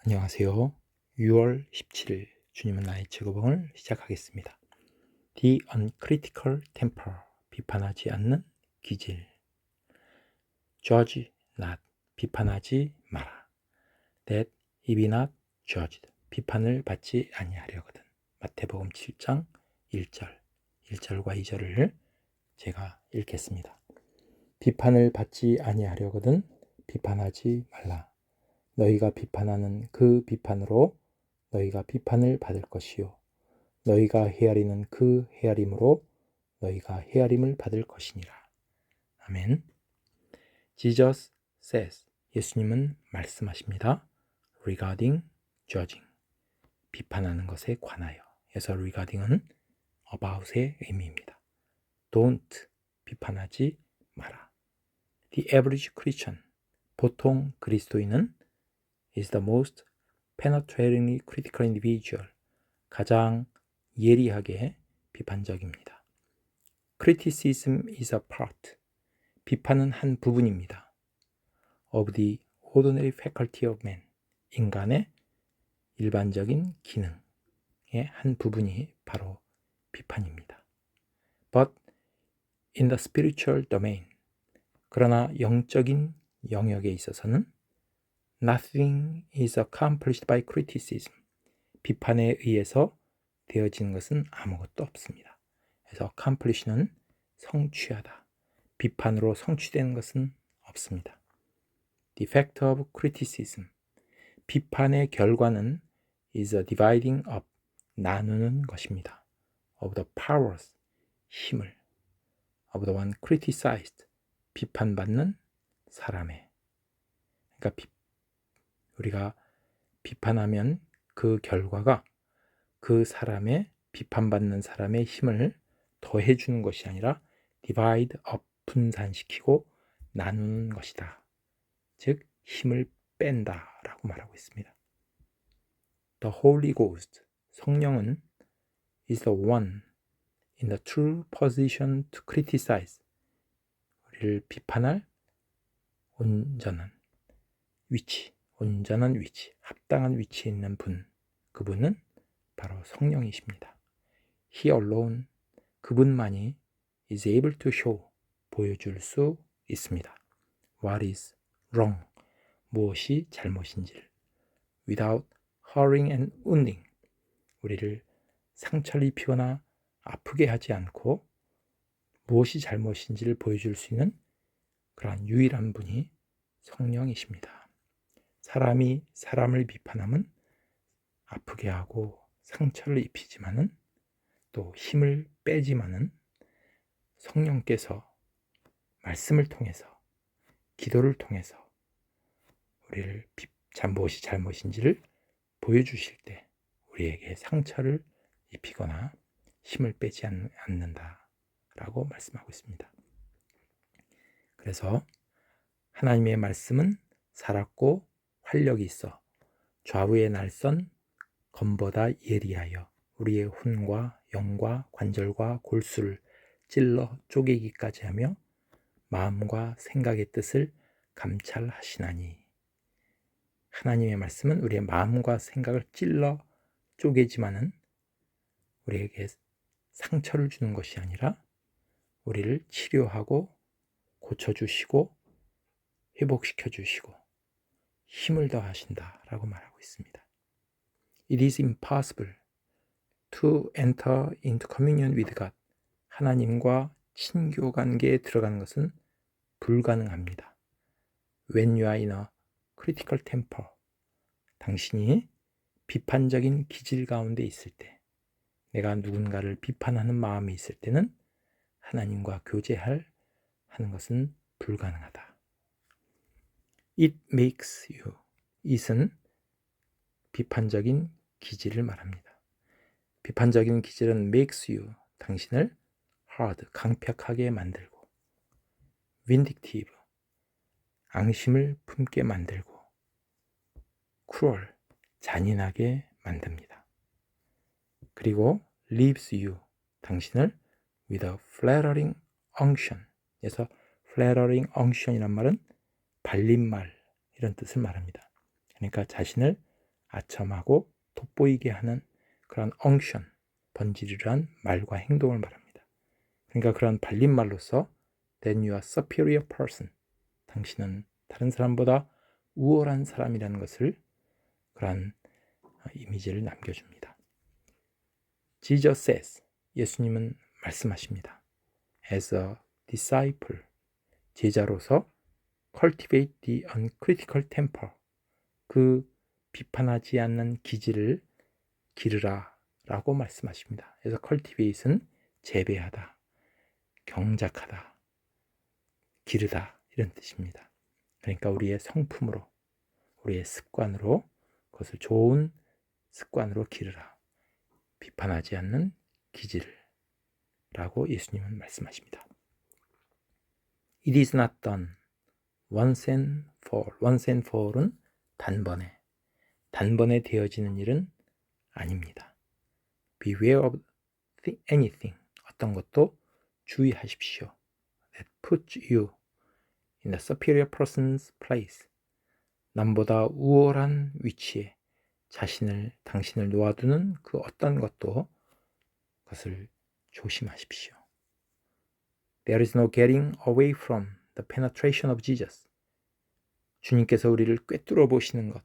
안녕하세요. 6월 17일 주님은 나의 즐거움을 시작하겠습니다. The uncritical temper, 비판하지 않는 기질. Judge not, 비판하지 마라. That he be not judged, 비판을 받지 아니하려거든. 마태복음 7장 1절, 1절과 2절을 제가 읽겠습니다. 비판을 받지 아니하려거든 비판하지 말라. 너희가 비판하는 그 비판으로 너희가 비판을 받을 것이요 너희가 헤아리는 그 헤아림으로 너희가 헤아림을 받을 것이니라. 아멘. Jesus says, 예수님은 말씀하십니다. regarding judging, 비판하는 것에 관하여. 그래서 regarding은 about의 의미입니다. don't, 비판하지 마라. The average Christian, 보통 그리스도인은 is the most penetratingly critical individual, 가장 예리하게 비판적입니다. Criticism is a part, 비판은 한 부분입니다. of the ordinary faculty of man, 인간의 일반적인 기능의 한 부분이 바로 비판입니다. But in the spiritual domain, 그러나 영적인 영역에 있어서는 Nothing is accomplished by criticism, 비판에 의해서 되어지는 것은 아무것도 없습니다. 그래서 accomplish는 성취하다, 비판으로 성취되는 것은 없습니다. The effect of criticism, 비판의 결과는 is a dividing up, 나누는 것입니다. of the powers, 힘을, of the one criticized, 비판받는 사람의. 그러니까 우리가 비판하면 그 결과가 그 사람의, 비판받는 사람의 힘을 더해주는 것이 아니라 divide up, 분산시키고 나누는 것이다. 즉 힘을 뺀다 라고 말하고 있습니다. The Holy Ghost, 성령은 is the one in the true position to criticize, 우리를 비판할 온전한 위치, 합당한 위치에 있는 분, 그분은 바로 성령이십니다. He alone, 그분만이 is able to show, 보여줄 수 있습니다. What is wrong, 무엇이 잘못인지를. Without hurting and wounding, 우리를 상처를 입히거나 아프게 하지 않고 무엇이 잘못인지를 보여줄 수 있는 그러한 유일한 분이 성령이십니다. 사람이 사람을 비판하면 아프게 하고 상처를 입히지만은 또 힘을 빼지만은 성령께서 말씀을 통해서, 기도를 통해서 우리를 무엇이 잘못인지를 보여주실 때 우리에게 상처를 입히거나 힘을 빼지 않는다라고 말씀하고 있습니다. 그래서 하나님의 말씀은 살았고 활력이 있어 좌우의 날선 검보다 예리하여 우리의 혼과 영과 관절과 골수를 찔러 쪼개기까지 하며 마음과 생각의 뜻을 감찰하시나니. 하나님의 말씀은 우리의 마음과 생각을 찔러 쪼개지만은 우리에게 상처를 주는 것이 아니라 우리를 치료하고 고쳐주시고 회복시켜주시고 힘을 더하신다라고 말하고 있습니다. It is impossible to enter into communion with God. 하나님과 친교 관계에 들어가는 것은 불가능합니다. When you are in a critical temper, 당신이 비판적인 기질 가운데 있을 때, 내가 누군가를 비판하는 마음이 있을 때는 하나님과 교제하는 것은 불가능하다. It makes you, it은 비판적인 기질을 말합니다. 비판적인 기질은 makes you, 당신을 hard, 강팍하게 만들고, vindictive, 앙심을 품게 만들고, cruel, 잔인하게 만듭니다. 그리고 leaves you, 당신을 with a flattering unction, 그래서 flattering unction이란 말은 발림말, 이런 뜻을 말합니다. 그러니까 자신을 아첨하고 돋보이게 하는 그런 엉션, 번지르르한 말과 행동을 말합니다. 그러니까 그런 발림말로서 Then you are superior person. 당신은 다른 사람보다 우월한 사람이라는 것을 그런 이미지를 남겨줍니다. Jesus says, 예수님은 말씀하십니다. As a disciple, 제자로서 cultivate the uncritical temper, 그 비판하지 않는 기질을 기르라 라고 말씀하십니다. 그래서 cultivate은 재배하다, 경작하다, 기르다 이런 뜻입니다. 그러니까 우리의 성품으로, 우리의 습관으로 그것을 좋은 습관으로 기르라. 비판하지 않는 기질을 라고 예수님은 말씀하십니다. It is not done once and for all. once and for all은 단번에 되어지는 일은 아닙니다. Beware of anything. 어떤 것도 주의하십시오. That puts you in the superior person's place. 남보다 우월한 위치에 당신을 놓아두는 그 어떤 것도 그것을 조심하십시오. There is no getting away from the penetration of Jesus. 주님께서 우리를 꿰뚫어 보시는 것,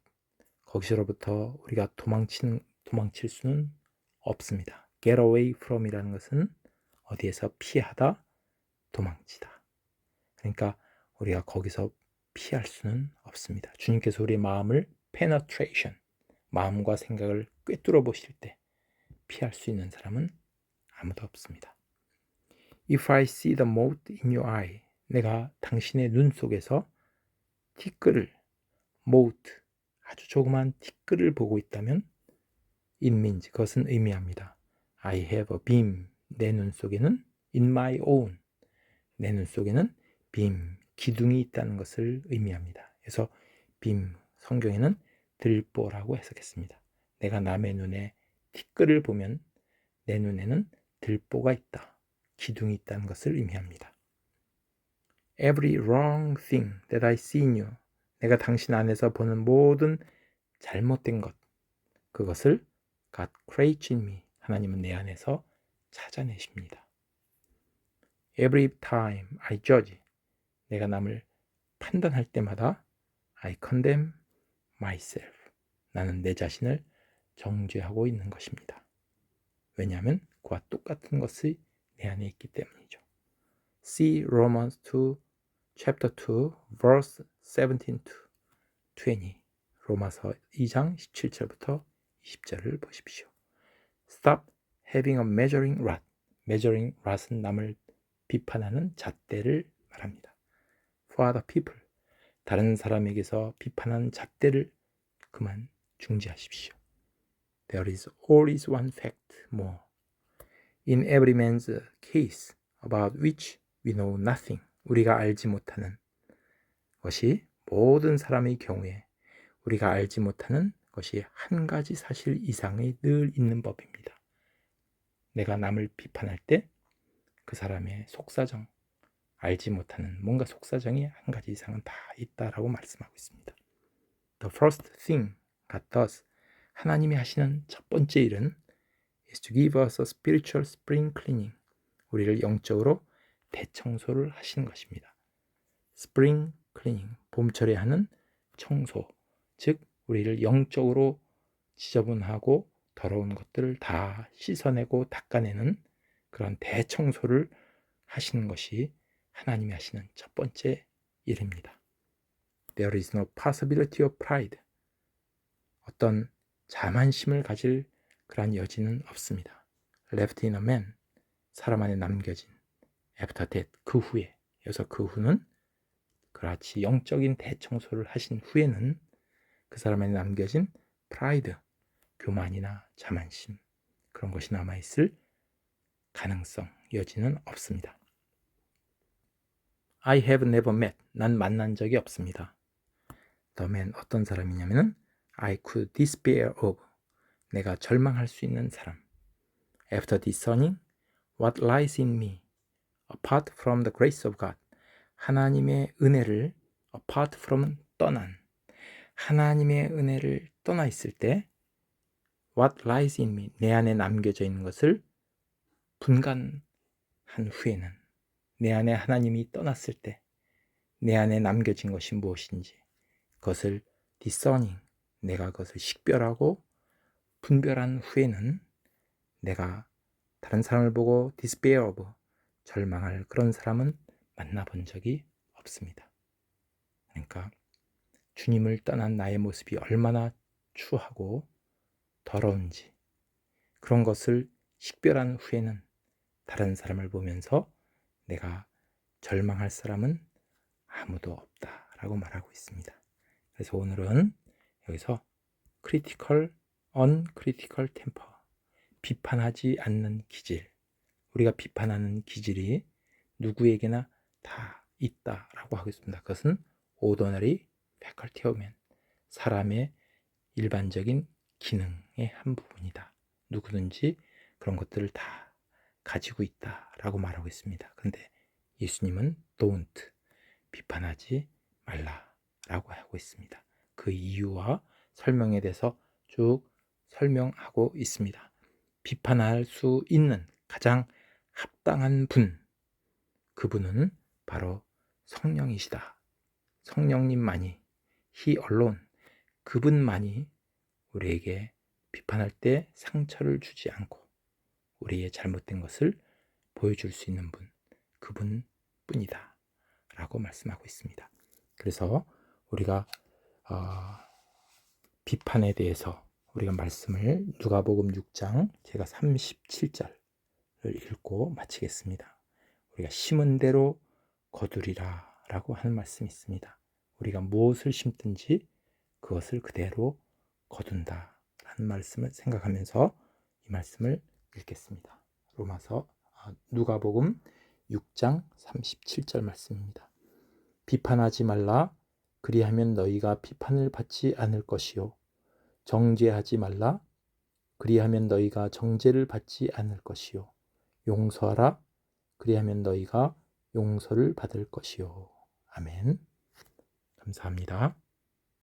거기서로부터 우리가 도망칠 수는 없습니다. Get away from 이라는 것은 어디에서 피하다, 도망치다. 그러니까 우리가 거기서 피할 수는 없습니다. 주님께서 우리의 마음을 penetration, 마음과 생각을 꿰뚫어 보실 때 피할 수 있는 사람은 아무도 없습니다. If I see the mote in your eye, 내가 당신의 눈 속에서 티끌을, mote, 아주 조그만 티끌을 보고 있다면 it means, 그것은 의미합니다. I have a beam, 내 눈 속에는 in my own, 내 눈 속에는 beam, 기둥이 있다는 것을 의미합니다. 그래서 beam, 성경에는 들보라고 해석했습니다. 내가 남의 눈에 티끌을 보면 내 눈에는 들보가 있다, 기둥이 있다는 것을 의미합니다. Every wrong thing that I see in you, 내가 당신 안에서 보는 모든 잘못된 것, 그것을 God creates in me, 하나님은 내 안에서 찾아내십니다. Every time I judge, 내가 남을 판단할 때마다 I condemn myself, 나는 내 자신을 정죄하고 있는 것입니다. 왜냐하면 그와 똑같은 것이 내 안에 있기 때문이죠. See Romans 2, chapter 2, verse 17 to 20. 로마서 2장 17절부터 20절을 보십시오. Stop having a measuring rod. measuring rod은 남을 비판하는 잣대를 말합니다. For other people, 다른 사람에게서 비판하는 잣대를 그만 중지하십시오. There is always one fact more. In every man's case about which we know nothing. 우리가 알지 못하는 것이 모든 사람의 경우에 우리가 알지 못하는 것이 한 가지 사실 이상이 늘 있는 법입니다. 내가 남을 비판할 때 그 사람의 속사정, 알지 못하는 뭔가 속사정이 한 가지 이상은 다 있다라고 말씀하고 있습니다. The first thing God does, 하나님이 하시는 첫 번째 일은 is to give us a spiritual spring cleaning. 우리를 영적으로 대청소를 하시는 것입니다. Spring cleaning, 봄철에 하는 청소, 즉 우리를 영적으로 지저분하고 더러운 것들을 다 씻어내고 닦아내는 그런 대청소를 하시는 것이 하나님이 하시는 첫 번째 일입니다. There is no possibility of pride. 어떤 자만심을 가질 그런 여지는 없습니다. Left in a man, 사람 안에 남겨진 after death, 그 후에, 여기서 그 후는 그렇지 영적인 대청소를 하신 후에는 그 사람 안에 남겨진 pride, 교만이나 자만심, 그런 것이 남아있을 가능성, 여지는 없습니다. I have never met, 난 만난 적이 없습니다. The man, 어떤 사람이냐면은 I could despair of, 내가 절망할 수 있는 사람. After discerning what lies in me, apart from the grace of God, 하나님의 은혜를 apart from, 떠난, 하나님의 은혜를 떠나 있을 때 What lies in me, 내 안에 남겨져 있는 것을 분간한 후에는, 내 안에 하나님이 떠났을 때 내 안에 남겨진 것이 무엇인지 그것을 discerning, 내가 그것을 식별하고 분별한 후에는 내가 다른 사람을 보고 despair of, 절망할 그런 사람은 만나본 적이 없습니다. 그러니까 주님을 떠난 나의 모습이 얼마나 추하고 더러운지 그런 것을 식별한 후에는 다른 사람을 보면서 내가 절망할 사람은 아무도 없다라고 말하고 있습니다. 그래서 오늘은 여기서 critical, uncritical temper, 비판하지 않는 기질, 우리가 비판하는 기질이 누구에게나 다 있다라고 하겠습니다. 그것은 ordinary faculty of man, 사람의 일반적인 기능의 한 부분이다. 누구든지 그런 것들을 다 가지고 있다라고 말하고 있습니다. 그런데 예수님은 don't, 비판하지 말라라고 하고 있습니다. 그 이유와 설명에 대해서 쭉 설명하고 있습니다. 비판할 수 있는 가장 합당한 분, 그분은 바로 성령이시다. 성령님만이, He alone, 그분만이 우리에게 비판할 때 상처를 주지 않고 우리의 잘못된 것을 보여줄 수 있는 분, 그분뿐이다 라고 말씀하고 있습니다. 그래서 우리가 비판에 대해서 우리가 말씀을 누가복음 6장 제가 37절을 읽고 마치겠습니다. 우리가 심은 대로 거두리라 라고 하는 말씀이 있습니다. 우리가 무엇을 심든지 그것을 그대로 거둔다 라는 말씀을 생각하면서 이 말씀을 읽겠습니다. 누가복음 6장 37절 말씀입니다. 비판하지 말라. 그리하면 너희가 비판을 받지 않을 것이요. 정죄하지 말라. 그리하면 너희가 정죄를 받지 않을 것이요. 용서하라. 그리하면 너희가 용서를 받을 것이요. 아멘. 감사합니다.